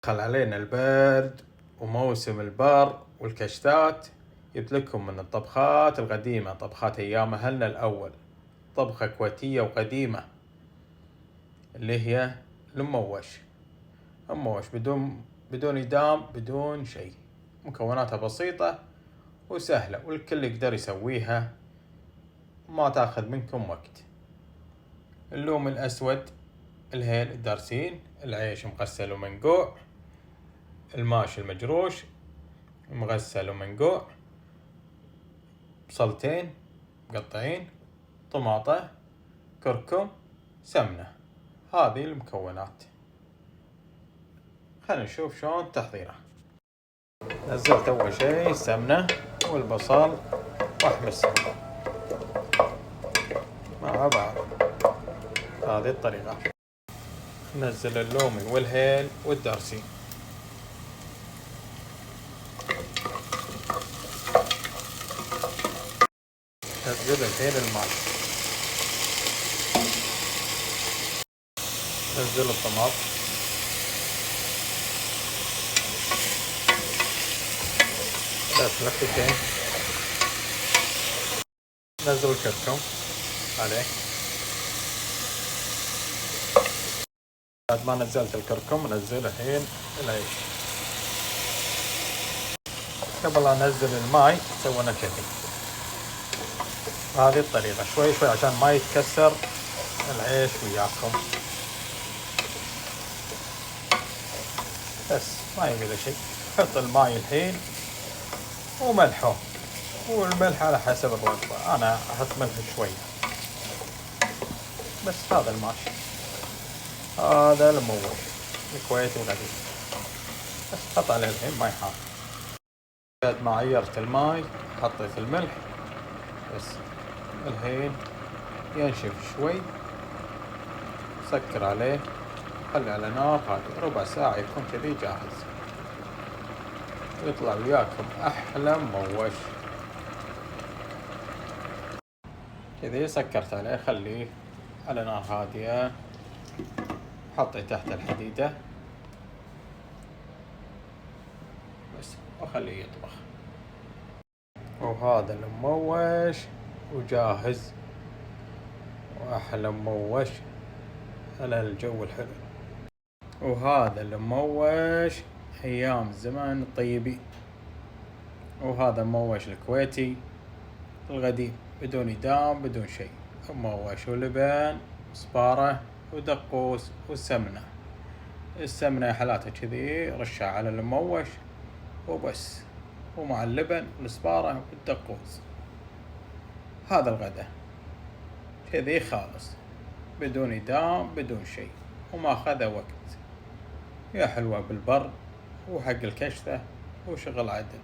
دخل علينا البرد وموسم البر والكشتات، جبت لكم من الطبخات القديمة، طبخات أيام أهلنا الأول، طبخة كويتية وقديمة اللي هي المموش. بدون إدام، بدون شيء، مكوناتها بسيطة وسهلة والكل يقدر يسويها، ما تاخذ منكم وقت. اللوم الأسود، الهيل الدارسين، العيش مغسل ومنقوع، الماش المجروش مغسل ومنقوع، بصلتين مقطعين، طماطة، كركم، سمنة. هذه المكونات. خلينا نشوف شلون تحضيره. نزلت أول شيء السمنة والبصل وأحمسهم مع بعض. هذه الطريقة. نزل اللومي والهيل والدارسين. نزل الهيل الماء. نزل الطماط. بس لفتين. نزل الكركم عليه. بعد ما نزلت الكركم نزل الحين العيش. قبل لا انزل الماي سوينا كذي. هذه الطريقة شوي شوي عشان ما يتكسر العيش وياكم. بس ما يبي شيء. حط الماي الحين وملحه، والملح على حسب الرغبة. أنا أحط ملح شوي بس. هذا الماشي، هذا المموش الكويتي القديم. بس حط عليه الحين ماي حار. بعد ما عيرت الماي حطيت الملح بس. الحين ينشف شوي، سكر عليه، خلي على نار هادية ربع ساعة يكون كذي جاهز. يطلع وياكم أحلى مموش. كذي سكرت عليه، خليه على نار هادية، حطيه تحت الحديدة بس وخليه يطبخ. وهذا المموش وجاهز، وأحلى مموش على الجو الحلو. وهذا المموش أيام زمان الطيبين. وهذا المموش الكويتي القديم، بدون إدام بدون شيء. مموش ولبن صبارة ودقوس وسمنة. السمنة حالاتها كذي رشة على المموش وبس، ومع اللبن والصبارة والدقوس. هذا الغداء كذي خالص، بدون إدام بدون شيء، وما أخذ وقت. يا حلوة بالبر وحق الكشتة وشغل عدل.